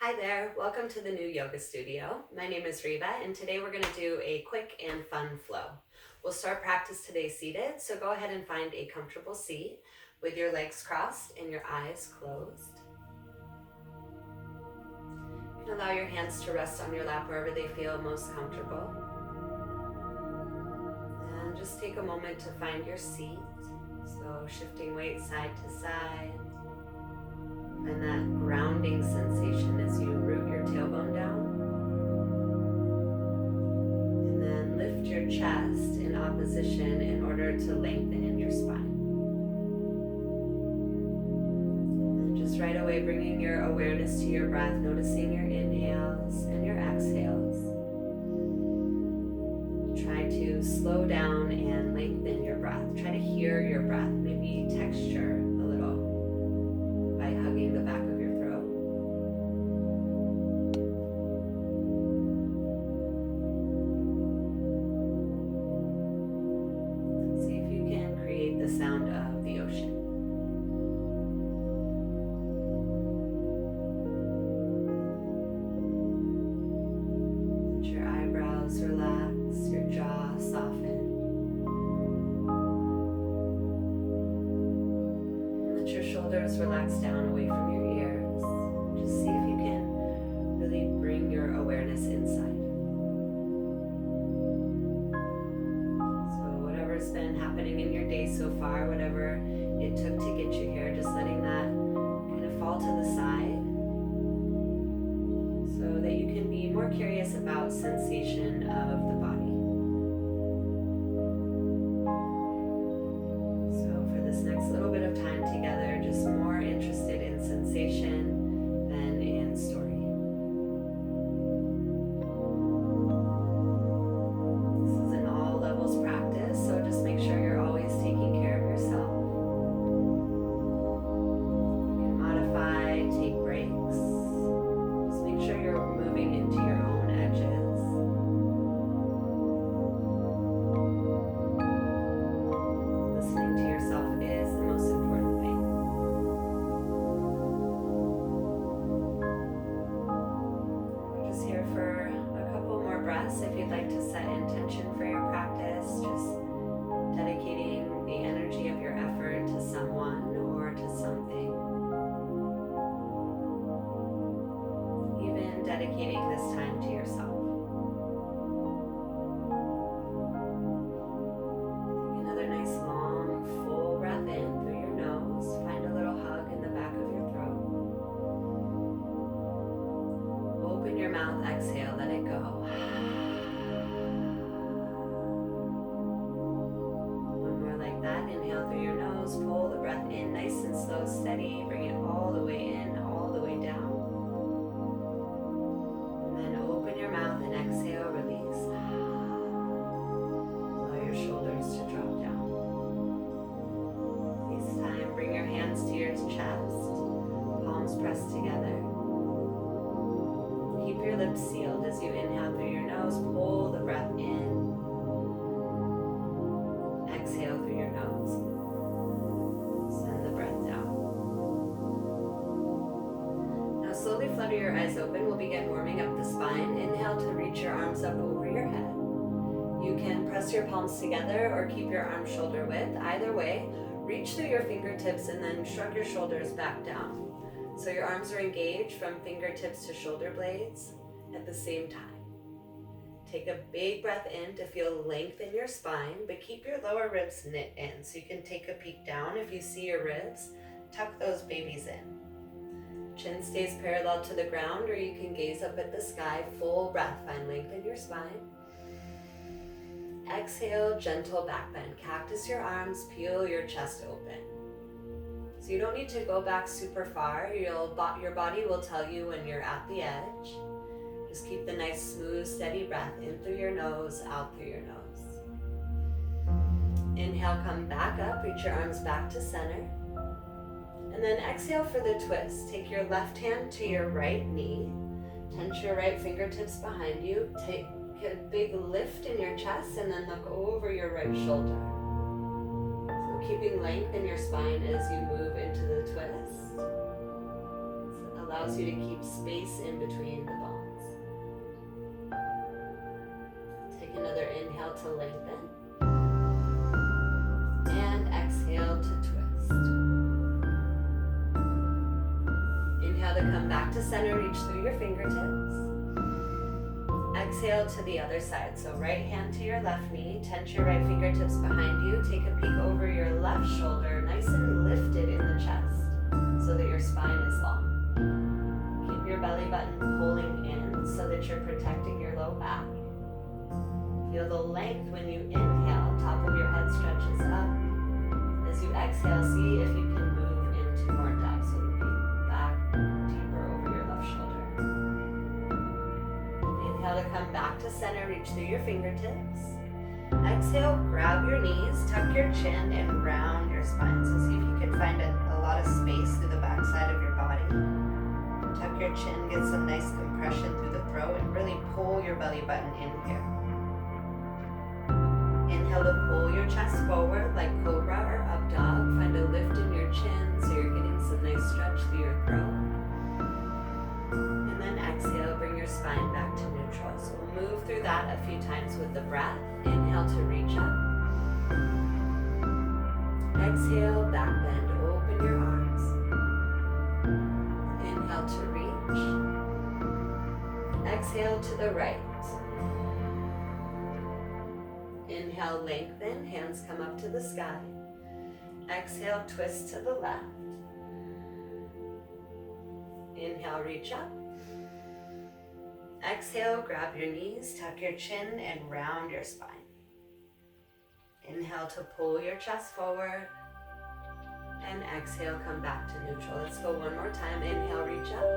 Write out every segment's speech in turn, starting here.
Hi there, welcome to the new yoga studio. My name is Reba and today we're going to do a quick and fun flow. We'll start practice today seated, so go ahead and find a comfortable seat with your legs crossed and your eyes closed. You can allow your hands to rest on your lap wherever they feel most comfortable. And just take a moment to find your seat. So shifting weight side to side. And that grounding sensation as you root your tailbone down. And then lift your chest in opposition in order to lengthen in your spine. And just right away bringing your awareness to your breath, noticing your inhales and your exhales. Try to slow down and lengthen your breath. Try to hear your breath, maybe texture a little by hugging the back of your throat. See if you can create the sound of the ocean. Let your eyebrows relax, your jaw soften. Let your shoulders relax down away from your ears. Just see if you can really bring your awareness inside. So whatever's been happening in your day so far, whatever it took to get you here, just letting that kind of fall to the side so that you can be more curious about sensation of the body. So for this next little bit of time together, just more interested in sensation than in story. This is an all levels practice, so just make sure you're always taking care of yourself. You can modify, take breaks. Just make sure you're moving into your own edges. Listening to yourself is the most important thing. We're just here for a couple more breaths. If you'd like to set intention for your practice, just dedicating the energy of your effort to someone or to something. Even dedicating this time to yourself. Take another nice long full breath in through your nose. Find a little hug in the back of your throat. Open your mouth, exhale, let it go. One more like that. Inhale through your nose, pull the breath in nice and slow, steady. Bring it all the way in, all the way down. And then open your mouth and exhale, release. Allow your shoulders to drop down. This time, bring your hands to your chest, palms pressed together. Keep your lips sealed as you inhale through your nose, pull the breath in. Exhale through your nose. Send the breath down. Now slowly flutter your eyes open. We'll begin warming up the spine. Inhale to reach your arms up over your head. You can press your palms together or keep your arms shoulder width. Either way, reach through your fingertips and then shrug your shoulders back down. So your arms are engaged from fingertips to shoulder blades at the same time. Take a big breath in to feel length in your spine, but keep your lower ribs knit in. So you can take a peek down. If you see your ribs, tuck those babies in. Chin stays parallel to the ground, or you can gaze up at the sky. Full breath, find length in your spine. Exhale, gentle back bend. Cactus your arms, peel your chest open. So you don't need to go back super far. Your body will tell you when you're at the edge. Just keep the nice, smooth, steady breath in through your nose, out through your nose. Inhale, come back up, reach your arms back to center. And then exhale for the twist. Take your left hand to your right knee. Tense your right fingertips behind you. Take a big lift in your chest and then look over your right shoulder. So keeping length in your spine as you move into the twist. So allows you to keep space in between the bones. Take another inhale to lengthen. And exhale to twist. Inhale to come back to center, reach through your fingertips. Exhale to the other side. So right hand to your left knee, tense your right fingertips behind you, take a peek over your left shoulder, nice and lifted in the chest so that your spine is long. Keep your belly button pulling in so that you're protecting your low back. Feel the length when you inhale, top of your head stretches up. As you exhale, see if you can move into more depth, so looking back deeper over your left shoulder. Inhale to come back to center, reach through your fingertips. Exhale, grab your knees, tuck your chin, and round your spine. So see if you can find a lot of space through the back side of your body. Tuck your chin, get some nice compression through the throat, and really pull your belly button in here. Inhale to pull your chest forward like cobra or up dog. Find a lift in your chin so you're getting some nice stretch through your throat. And then exhale, bring your spine back to neutral. So we'll move through that a few times with the breath. Inhale to reach up. Exhale, back bend, open your arms. Inhale to reach. Exhale to the right. Inhale, lengthen, hands come up to the sky. Exhale, twist to the left. Inhale, reach up. Exhale, grab your knees, tuck your chin, and round your spine. Inhale to pull your chest forward. And exhale, come back to neutral. Let's go one more time. Inhale, reach up.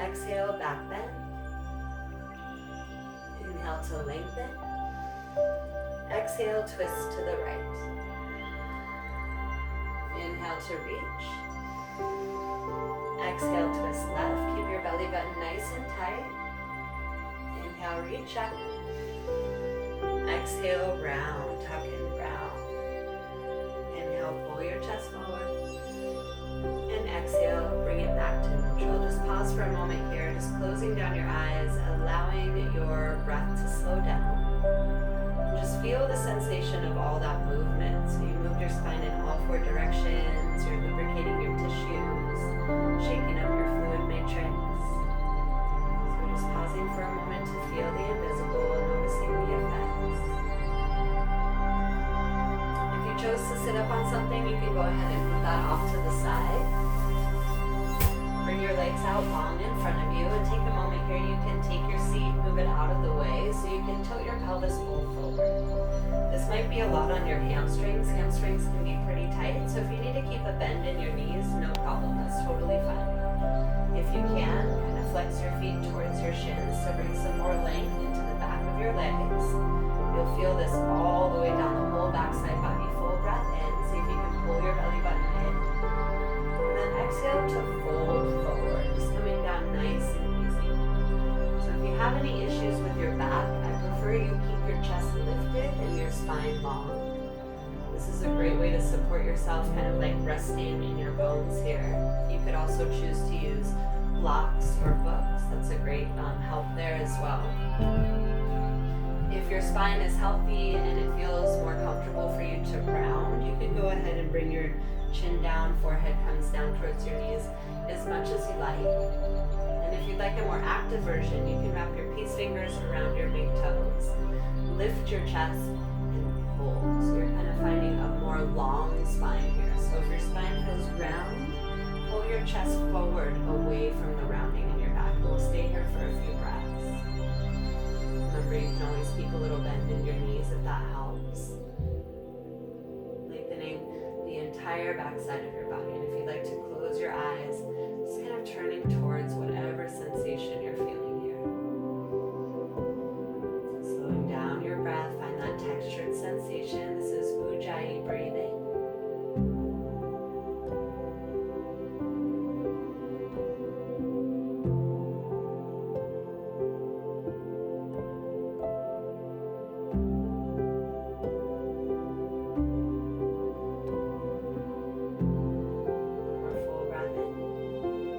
Exhale, back bend. Inhale to lengthen. Exhale, twist to the right. Inhale to reach. Exhale, twist left. Keep your belly button nice and tight. Inhale, reach up. Exhale, round, tuck and round. Inhale, pull your chest forward. And exhale, bring it back to neutral. Just pause for a moment here, just closing down your eyes, allowing your breath to slow down. Just feel the sensation of all that movement. So you moved your spine in all four directions, you're lubricating your tissues, shaking up your fluid matrix. So just pausing for a moment to feel the invisible and noticing the effects. If you chose to sit up on something, you can go ahead and put that off to the side. Bring your legs out long in front of you and take a moment here. You can take your seat, move it out of the way so you can tilt your pelvis bowl forward. This might be a lot on your hamstrings. Hamstrings can be pretty tight, so if you need to keep a bend in your knees, no problem. That's totally fine. If you can, kind of flex your feet towards your shins to bring some more length into the back of your legs. You'll feel this all the way down the whole backside body. Full breath in. See if you can pull your belly button in. And then exhale to fold forward, just coming down nice and easy. So if you have any issues with your back, I prefer you keep your chest lifted and your spine long. This is a great way to support yourself, kind of like resting in your bones here. You could also choose to use blocks or books. That's a great help there as well. If your spine is healthy and it feels more comfortable for you to round, you can go ahead and bring your chin down, forehead comes down towards your knees as much as you like. And if you'd like a more active version, you can wrap your peace fingers around your big toes, lift your chest, and pull. So you're kind of finding a more long spine here. So if your spine feels round, pull your chest forward away from the rounding in your back. We'll stay here for a few breaths. Remember, you can always keep a little bend in your knees if that helps. Lengthening the entire backside of your body. And if you'd like to close your eyes, just kind of turning towards whatever sensation you're feeling here. Slowing down your breath, find that textured sensation. This is Ujjayi breathing. More full breath in.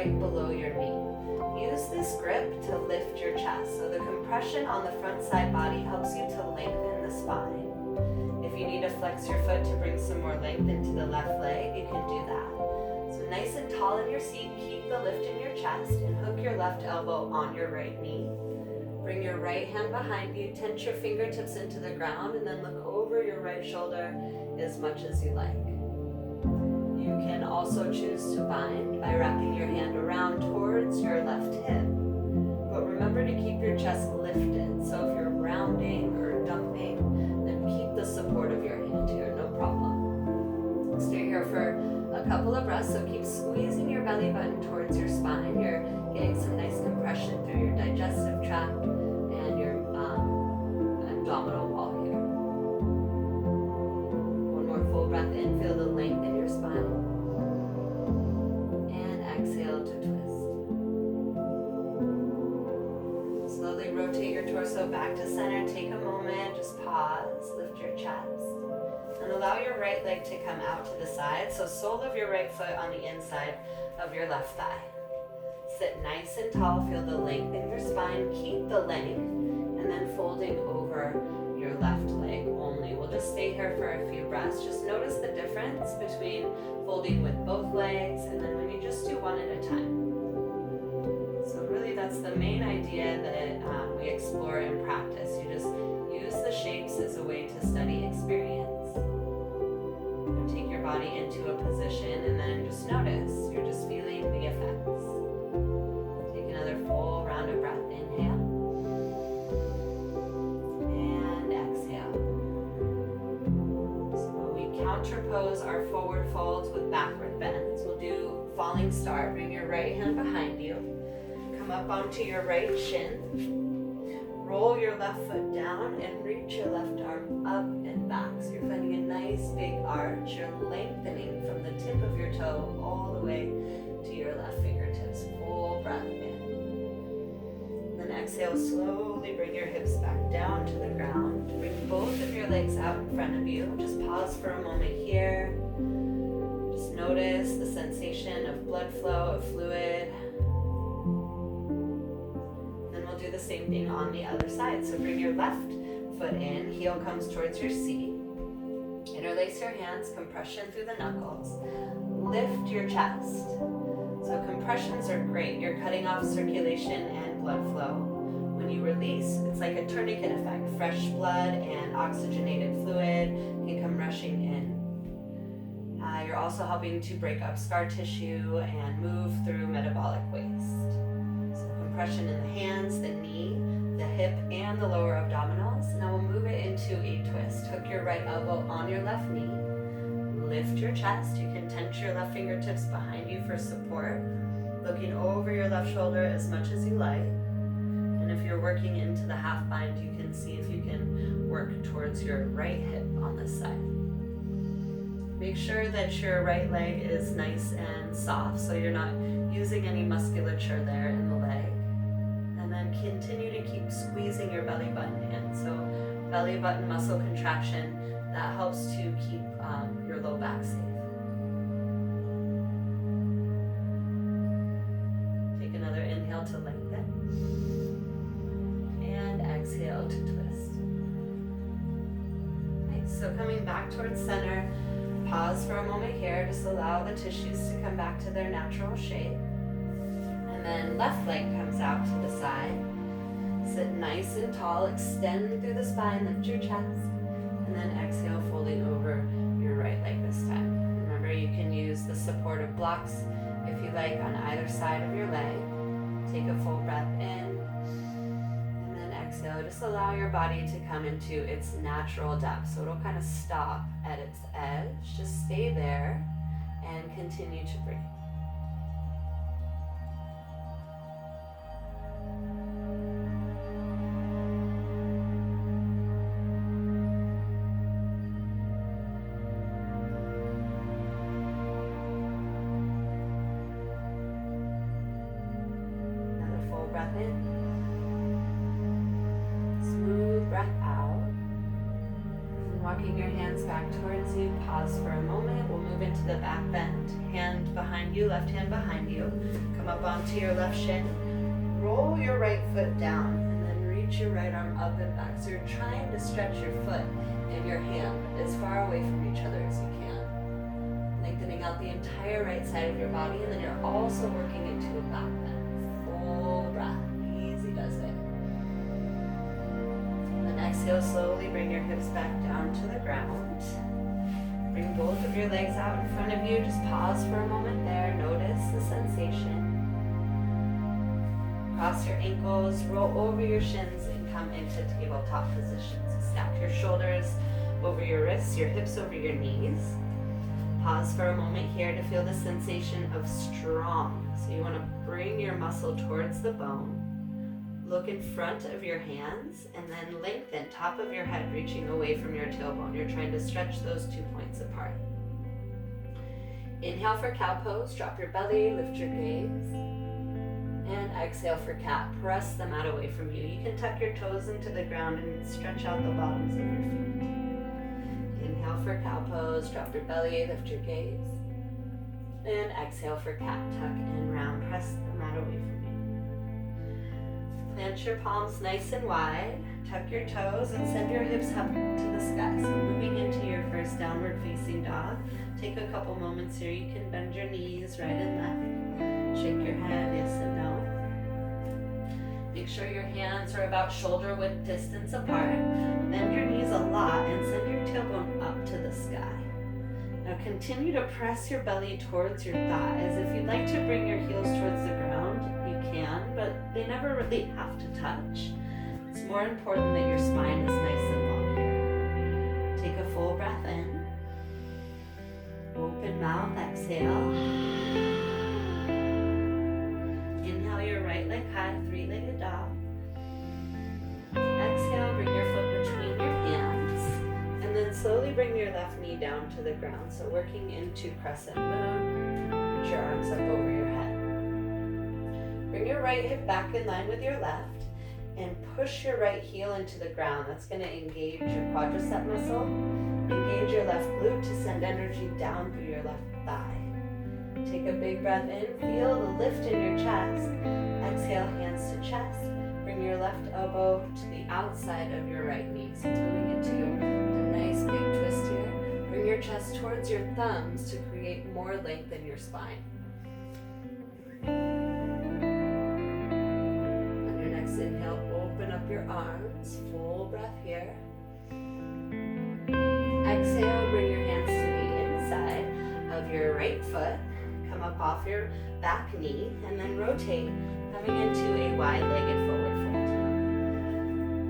right below your knee. Use this grip to lift your chest. So the compression on the front side body helps you to lengthen the spine. If you need to flex your foot to bring some more length into the left leg, you can do that. So nice and tall in your seat, keep the lift in your chest and hook your left elbow on your right knee. Bring your right hand behind you, tense your fingertips into the ground, and then look over your right shoulder as much as you like. You can also choose to bind by wrapping your hand around towards your left hip. But remember to keep your chest lifted. So if you're rounding or dumping, then keep the support of your hand here, no problem. Stay here for a couple of breaths, so keep squeezing your belly button towards your spine. You're getting some nice compression through your digestive tract and your abdominal wall here. One more full breath in, feel the length in your spine. And exhale to twist. Slowly rotate your torso back to center. Take a moment, just pause, lift your chest. And allow your right leg to come out to the side. So sole of your right foot on the inside of your left thigh. Sit nice and tall, feel the length in your spine, keep the length, and then folding over your left leg only. We'll just stay here for a few breaths. Just notice the difference between folding with both legs and then when you just do one at a time. So really that's the main idea that we explore in practice. You just use the shapes as a way to study experience. Take your body into a position and then just notice. You're just feeling the effects. Take another full round of breath. Inhale. And exhale. So we counterpose our forward folds with backward bends. We'll do falling start. Bring your right hand behind you. Come up onto your right shin. Roll your left foot down and reach your left arm up and back. So you're finding a nice big arch. You're lengthening from the tip of your toe all the way to your left fingertips. Full breath in. Then exhale, slowly bring your hips back down to the ground. Bring both of your legs out in front of you. Just pause for a moment here. Just notice the sensation of blood flow, of fluid. Do the same thing on the other side. So bring your left foot in, heel comes towards your seat. Interlace your hands, compression through the knuckles. Lift your chest. So compressions are great. You're cutting off circulation and blood flow. When you release, it's like a tourniquet effect. Fresh blood and oxygenated fluid can come rushing in. You're also helping to break up scar tissue and move through metabolic waste. Compression in the hands, the knee, the hip, and the lower abdominals. Now we'll move it into a twist. Hook your right elbow on your left knee. Lift your chest. You can tense your left fingertips behind you for support. Looking over your left shoulder as much as you like. And if you're working into the half bind, you can see if you can work towards your right hip on this side. Make sure that your right leg is nice and soft so you're not using any musculature there in the leg. And then continue to keep squeezing your belly button in. So belly button muscle contraction, that helps to keep your low back safe. Take another inhale to lengthen. And exhale to twist. Nice. So coming back towards center, pause for a moment here. Just allow the tissues to come back to their natural shape. And then left leg comes out to the side. Sit nice and tall, extend through the spine, lift your chest, and then exhale, folding over your right leg this time. Remember, you can use the supportive blocks if you like on either side of your leg. Take a full breath in, and then exhale. Just allow your body to come into its natural depth. So it'll kind of stop at its edge. Just stay there and continue to breathe. Breath in, smooth breath out, and walking your hands back towards you, pause for a moment. We'll move into the back bend. hand behind you, left hand behind you. Come up onto your left shin. Roll your right foot down and then reach your right arm up and back. So you're trying to stretch your foot and your hand as far away from each other as you can. Lengthening out the entire right side of your body, and then you're also working into a back bend. Full breath. Easy does it. Then exhale, slowly bring your hips back down to the ground. Bring both of your legs out in front of you. Just pause for a moment there. Notice the sensation. Cross your ankles, roll over your shins, and come into tabletop position. So stack your shoulders over your wrists, your hips over your knees. Pause for a moment here to feel the sensation of strong. So you want to bring your muscle towards the bone. Look in front of your hands and then lengthen top of your head, reaching away from your tailbone. You're trying to stretch those 2 points apart. Inhale for cow pose, drop your belly, lift your gaze. And exhale for cat, press the mat away from you. You can tuck your toes into the ground and stretch out the bottoms of your feet. Inhale for cow pose, drop your belly, lift your gaze. And exhale for cat, tuck and round, press the mat away from you. Plant your palms nice and wide, tuck your toes and send your hips up to the sky. So moving into your first downward facing dog. Take a couple moments here. You can bend your knees right and left. Shake your head, yes and no. Make sure your hands are about shoulder width distance apart. Bend your knees a lot and send your tailbone up to the sky. Now continue to press your belly towards your thighs. If you'd like to bring your heels towards the ground, you can, but they never really have to touch. It's more important that your spine is nice and long here. Take a full breath in. Open mouth, exhale. Inhale your right leg high, three-legged dog. Exhale, bring your foot between your hands. And then slowly bring your left knee down to the ground. So working into crescent moon. Put your arms up over your head. Bring your right hip back in line with your left. And push your right heel into the ground. That's going to engage your quadricep muscle. Engage your left glute to send energy down through your left thigh. Take a big breath in. Feel the lift in your chest. Exhale, hands to chest. Bring your left elbow to the outside of your right knee. So moving into a nice big twist here. Bring your chest towards your thumbs to create more length in your spine. On your next inhale, open up your arms. Full breath here. Exhale, bring your hands to the inside of your right foot. Come up off your back knee and then rotate, coming into a wide-legged forward fold.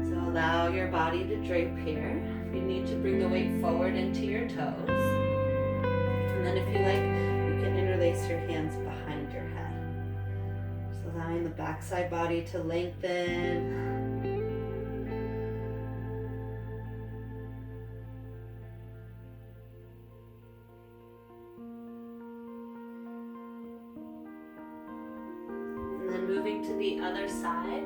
So allow your body to drape here. If you need to bring the weight forward into your toes. And then if you like, you can interlace your hands behind your head. Just allowing the backside body to lengthen. Moving to the other side,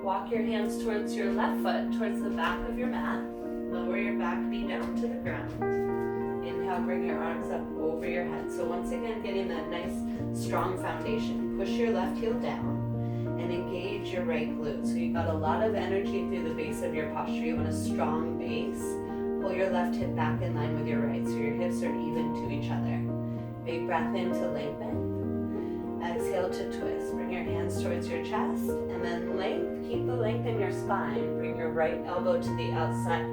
walk your hands towards your left foot, towards the back of your mat. Lower your back knee down to the ground. Inhale, bring your arms up over your head. So once again, getting that nice, strong foundation. Push your left heel down and engage your right glute. So you've got a lot of energy through the base of your posture. You want a strong base. Pull your left hip back in line with your right so your hips are even to each other. Big breath in to lengthen. Exhale to twist. Bring your hands towards your chest and then length. Keep the length in your spine. Bring your right elbow to the outside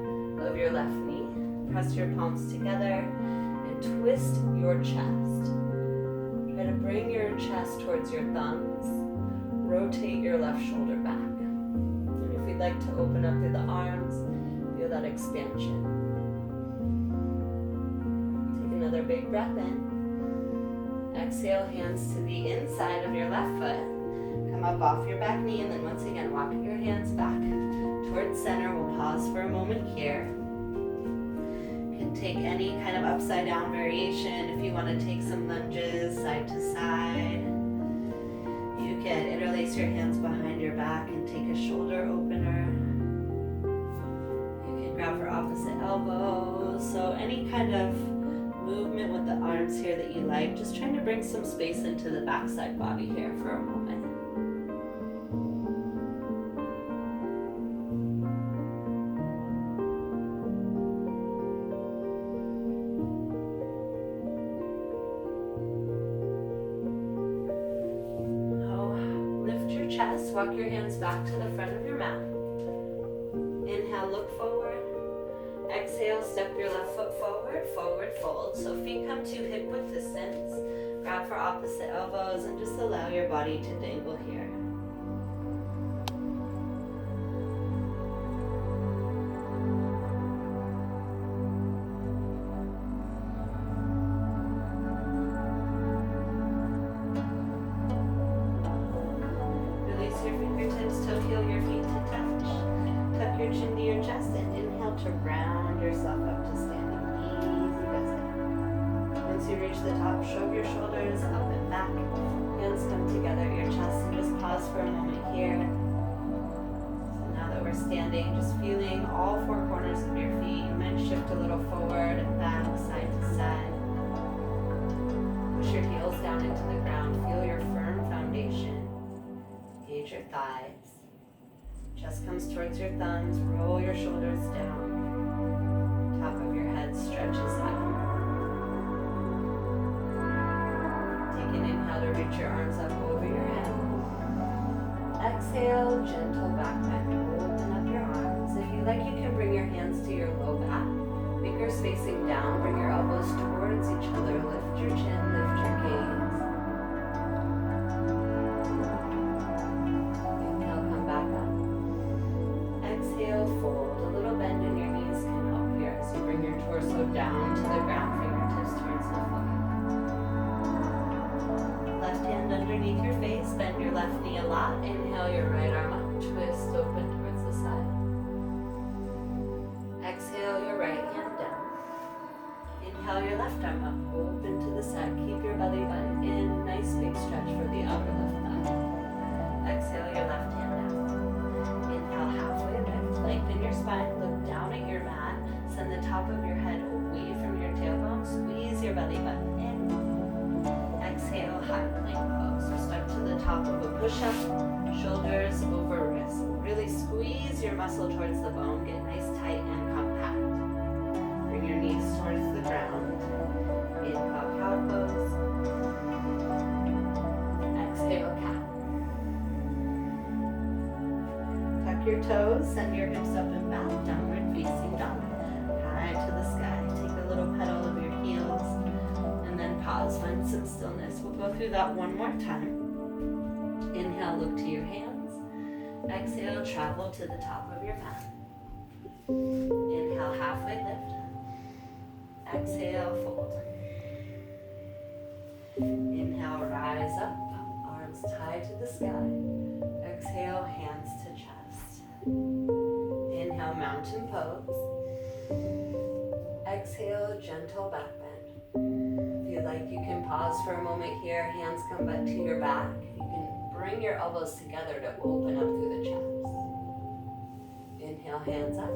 of your left knee. Press your palms together and twist your chest. Try to bring your chest towards your thumbs. Rotate your left shoulder back. And if you'd like to open up through the arms, feel that expansion. Take another big breath in. Exhale, hands to the inside of your left foot. Come up off your back knee and then once again walk your hands back towards center. We'll pause for a moment here. You can take any kind of upside down variation if you want to take some lunges side to side. You can interlace your hands behind your back and take a shoulder opener. You can grab for opposite elbows. So any kind of movement with the arms here that you like. Just trying to bring some space into the backside body here for a moment. Chest, walk your hands back to the front of your mat. Inhale, look forward. Exhale, step your left foot forward, forward fold. So feet come to hip width distance. Grab for opposite elbows and just allow your body to dangle here. To round yourself up to standing, easy does it. Once you reach the top, shrug your shoulders up and back. Hands come together at your chest and just pause for a moment here. So now that we're standing, just feeling all four corners of your feet. You might shift a little forward and back, side to side. Push your heels down into the ground. Feel your firm foundation. Engage your thighs. Chest comes towards your thumbs. Roll your shoulders down. Top of your head stretches out. Take an inhale to reach your arms up over your head. Exhale, gentle back bend. Open up your arms. If you like, you can bring your hands to your low back. Fingers facing down. Bring your elbows towards each other. Lift your chin, lift your gaze. Inhale, come back up. Exhale, fold. A little bend in your knees can help here as you bring your torso down to the ground, fingertips towards the foot. Left hand underneath your face, bend your left knee a lot. Inhale your right arm up, twist open towards the side. Exhale your right hand down. Inhale your left arm up, open to the side. Keep your belly button in, nice big stretch for the outer left thigh. Exhale your left hand down. Inhale halfway lift, lengthen your spine, look down at your mat. Send the top of your head away from your tailbone. Squeeze your belly button in. Exhale, high plank pose. So step to the top of a push-up, shoulders over wrists. Really squeeze your muscle towards the bone. Get nice, tight, and compact. Bring your knees towards the ground. Inhale, cow pose. Exhale, cat. Tuck your toes, send your hips up and back, downward facing dog. High to the sky. Take a little pedal of your heels and then pause, find some stillness. We'll go through that one more time. Inhale, look to your hands. Exhale, travel to the top of your mat. Inhale, halfway lift. Exhale, fold. Inhale, rise up, arms tied to the sky. Exhale, hands to chest. Inhale, mountain pose. Exhale, gentle back bend. If you like, you can pause for a moment here. Hands come back to your back. You can bring your elbows together to open up through the chest. Inhale, hands up.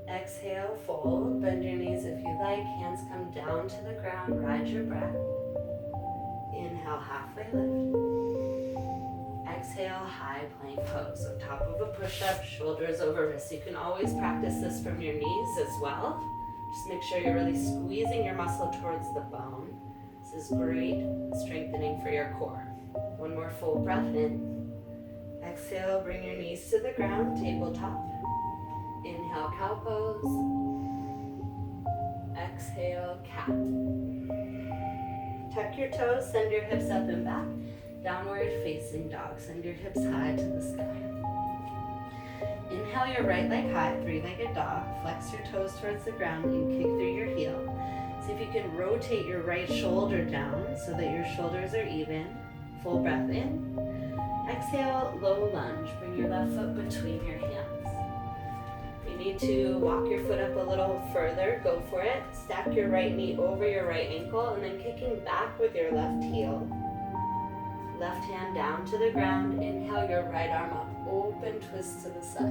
Exhale, fold. Bend your knees if you like. Hands come down to the ground. Ride your breath. Inhale, halfway lift. Exhale, high plank pose. So top of a push-up, shoulders over wrists. You can always practice this from your knees as well. Just make sure you're really squeezing your muscle towards the bone. This is great strengthening for your core. One more full breath in. Exhale, bring your knees to the ground, tabletop. Inhale, cow pose. Exhale, cat. Tuck your toes, send your hips up and back. Downward facing dog. Send your hips high to the sky. Inhale your right leg high, three-legged dog. Flex your toes towards the ground and kick through your heel. See if you can rotate your right shoulder down so that your shoulders are even. Full breath in. Exhale, low lunge. Bring your left foot between your hands. If you need to walk your foot up a little further, go for it. Stack your right knee over your right ankle and then kicking back with your left heel. Left hand down to the ground. Inhale your right arm up. Open twist to the side.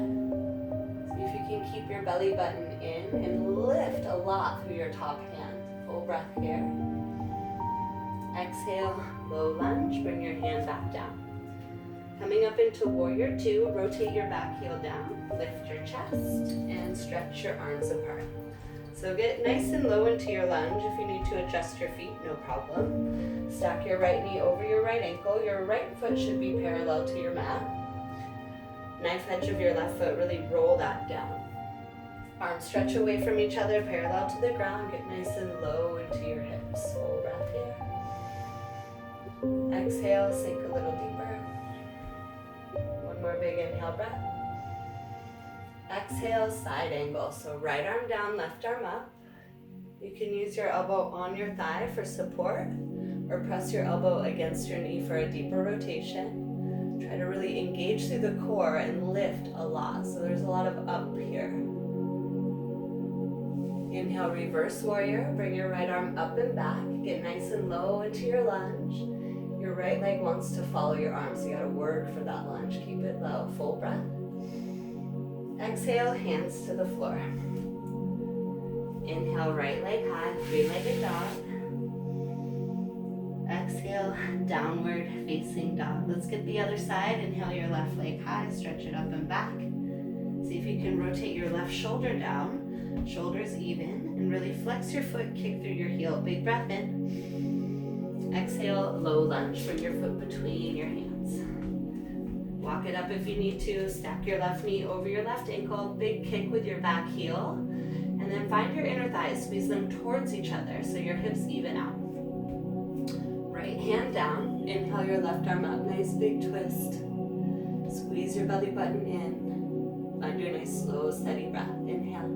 See if you can keep your belly button in and lift a lot through your top hand. Full breath here. Exhale, low lunge. Bring your hand back down. Coming up into warrior two, rotate your back heel down. Lift your chest and stretch your arms apart. So get nice and low into your lunge. If you need to adjust your feet, no problem. Stack your right knee over your right ankle. Your right foot should be parallel to your mat. Knife edge of your left foot, really roll that down. Arms stretch away from each other, parallel to the ground. Get nice and low into your hips. Full breath here. Exhale, sink a little deeper. One more big inhale breath. Exhale, side angle. So right arm down, left arm up. You can use your elbow on your thigh for support or press your elbow against your knee for a deeper rotation. Try to really engage through the core and lift a lot. So there's a lot of up here. Inhale, reverse warrior. Bring your right arm up and back. Get nice and low into your lunge. Your right leg wants to follow your arm, so you gotta work for that lunge. Keep it low. Full breath. Exhale, hands to the floor. Inhale, right leg high, three-legged dog. Exhale, downward facing dog. Let's get the other side. Inhale your left leg high, stretch it up and back. See if you can rotate your left shoulder down, shoulders even, and really flex your foot, kick through your heel. Big breath in. Exhale, low lunge. Bring your foot between your hands. Walk it up if you need to. Stack your left knee over your left ankle. Big kick with your back heel. And then find your inner thighs. Squeeze them towards each other so your hips even out. Right hand down. Inhale your left arm up. Nice big twist. Squeeze your belly button in. Find your nice slow steady breath. Inhale.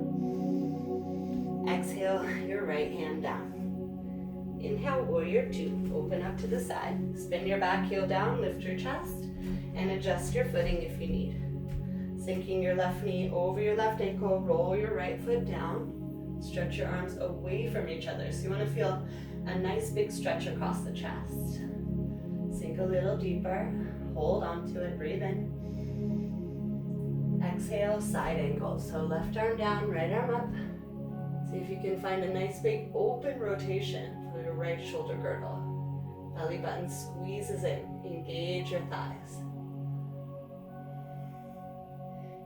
Exhale your right hand down. Inhale, warrior two. Open up to the side. Spin your back heel down. Lift your chest. And adjust your footing if you need. Sinking your left knee over your left ankle, roll your right foot down. Stretch your arms away from each other. So you want to feel a nice big stretch across the chest. Sink a little deeper. Hold on to it. Breathe in. Exhale, side angle. So left arm down, right arm up. See if you can find a nice big open rotation for your right shoulder girdle. Belly button squeezes in. Engage your thighs.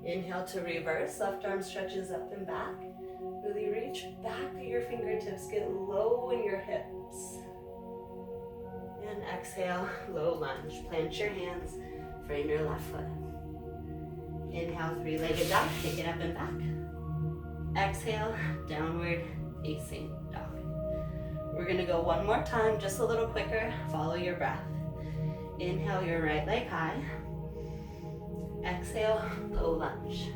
Inhale to reverse, left arm stretches up and back. Really reach back through your fingertips, get low in your hips. And exhale, low lunge. Plant your hands, frame your left foot. Inhale, three-legged dog, take it up and back. Exhale, downward facing dog. We're gonna go one more time, just a little quicker. Follow your breath. Inhale your right leg high. Exhale, low lunge.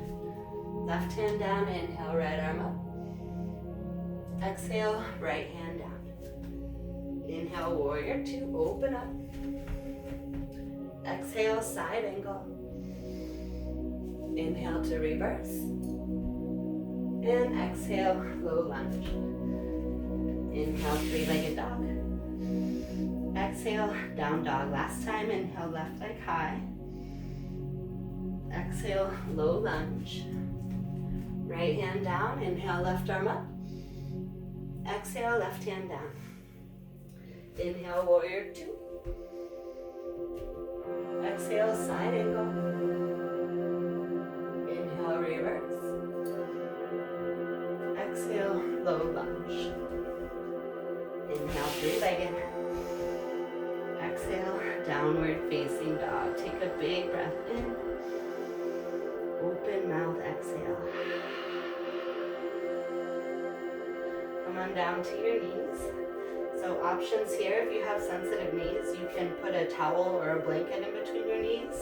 Left hand down, inhale, right arm up. Exhale, right hand down. Inhale, warrior two, open up. Exhale, side angle. Inhale to reverse. And exhale, low lunge. Inhale, three-legged dog. Exhale, down dog. Last time, inhale, left leg high. Exhale, low lunge. Right hand down, inhale, left arm up. Exhale, left hand down. Inhale, warrior two. Exhale, side angle. Inhale, reverse. Exhale, low lunge. Inhale, three-legged. Exhale, downward facing dog. Take a big breath in. Open mouth, exhale. Come on down to your knees. So options here, if you have sensitive knees, you can put a towel or a blanket in between your knees.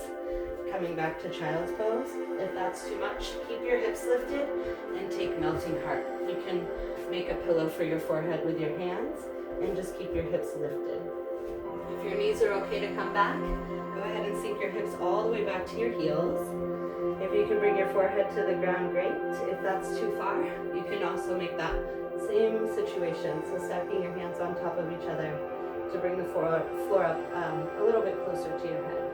Coming back to child's pose. If that's too much, keep your hips lifted and take melting heart. You can make a pillow for your forehead with your hands and just keep your hips lifted. If your knees are okay to come back, go ahead and sink your hips all the way back to your heels. If you can bring your forehead to the ground, great. If that's too far, you can also make that same situation. So stacking your hands on top of each other to bring the floor up a little bit closer to your head.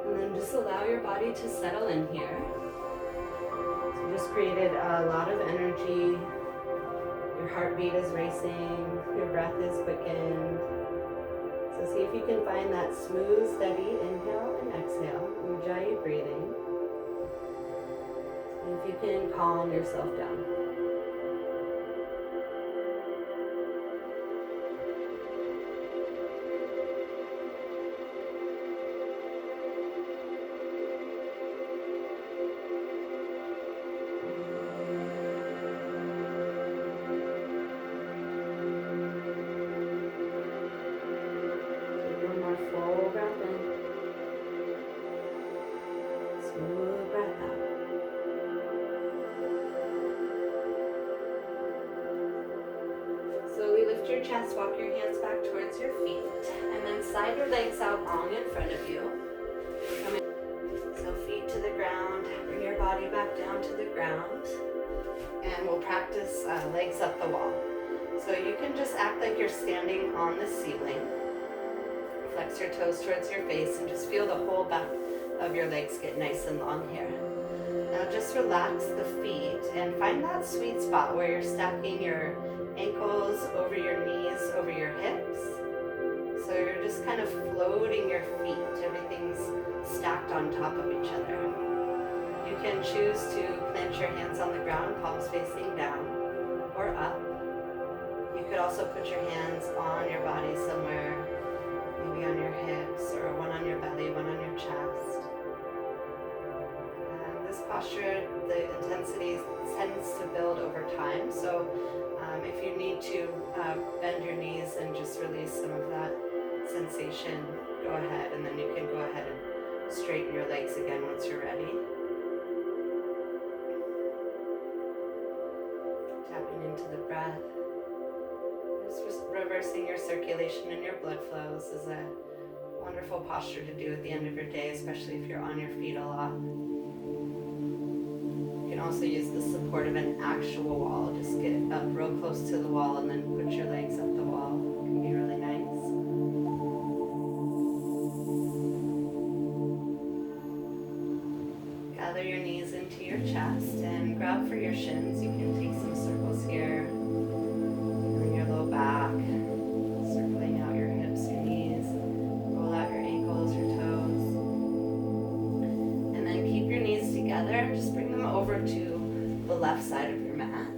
And then just allow your body to settle in here. So you just created a lot of energy. Your heartbeat is racing, your breath is quickened. So see if you can find that smooth, steady inhale and exhale, Ujjayi breathing. And if you can calm yourself down. Full breath in. Smooth breath out. Slowly lift your chest, walk your hands back towards your feet, and then slide your legs out long in front of you. So feet to the ground, bring your body back down to the ground, and we'll practice legs up the wall. So you can just act like you're standing on the ceiling. Flex your toes towards your face and just feel the whole back of your legs get nice and long here. Now just relax the feet and find that sweet spot where you're stacking your ankles over your knees, over your hips. So you're just kind of floating your feet. Everything's stacked on top of each other. You can choose to plant your hands on the ground, palms facing down or up. You could also put your hands on your body somewhere, maybe on your hips, or one on your belly, one on your chest. And this posture, the intensity tends to build over time, so if you need to bend your knees and just release some of that sensation, go ahead, and then you can go ahead and straighten your legs again once you're ready. Tapping into the breath. Just reversing your circulation and your blood flow. This is a wonderful posture to do at the end of your day, especially if you're on your feet a lot. You can also use the support of an actual wall. Just get up real close to the wall and then put your legs up the wall. It can be really nice. Gather your knees into your chest and grab for your shins. You can take some circles here. Back, circling out your hips, your knees, roll out your ankles, your toes, and then keep your knees together. Just bring them over to the left side of your mat.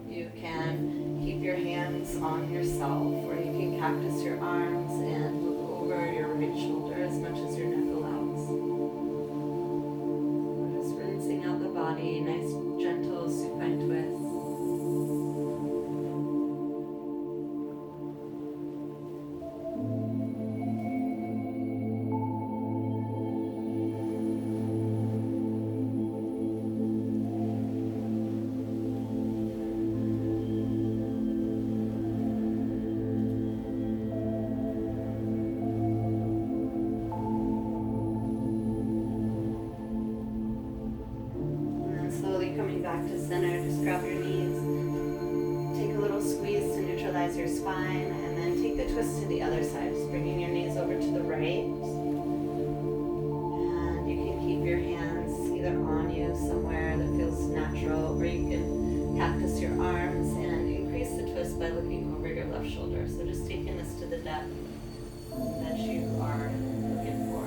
You can keep your hands on yourself, or you can cactus your arms and look over your right shoulder as much as your neck allows. We're just rinsing out the body, nice gentle supine twist. Back to center, just grab your knees, take a little squeeze to neutralize your spine, and then take the twist to the other side, just bringing your knees over to the right. And you can keep your hands either on you somewhere that feels natural, or you can cactus your arms and increase the twist by looking over your left shoulder. So just taking this to the depth that you are looking for.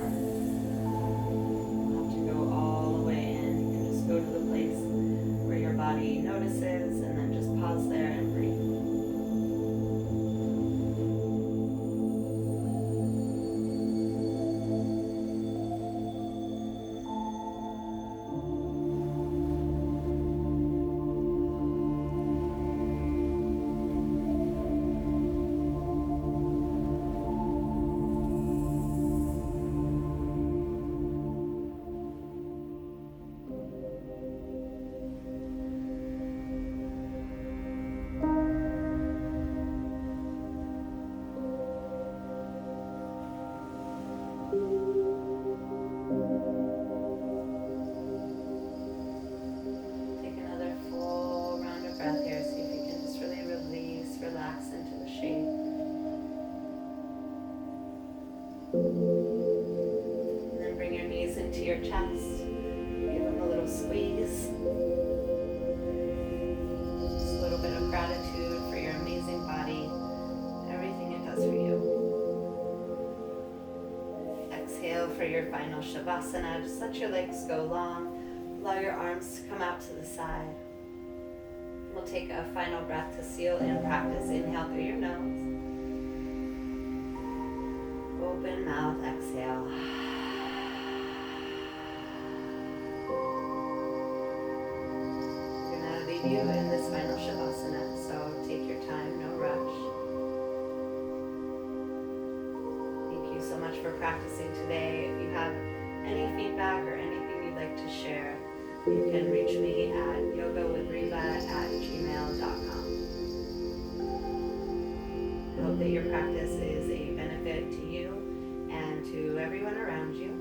You don't have to go all the way in, you can just go to the place where your body notices, and then just pause there and breathe. And then bring your knees into your chest. Give them a little squeeze. Just a little bit of gratitude for your amazing body, everything it does for you. Exhale for your final Shavasana. Just let your legs go long. Allow your arms to come out to the side. We'll take a final breath to seal in practice. Inhale through your nose. Open mouth, exhale. I'm going to leave you in this final Shavasana, so take your time, no rush. Thank you so much for practicing today. If you have any feedback or anything you'd like to share, you can reach me at yogawithriva@gmail.com. I hope that your practice is a benefit to you and to everyone around you.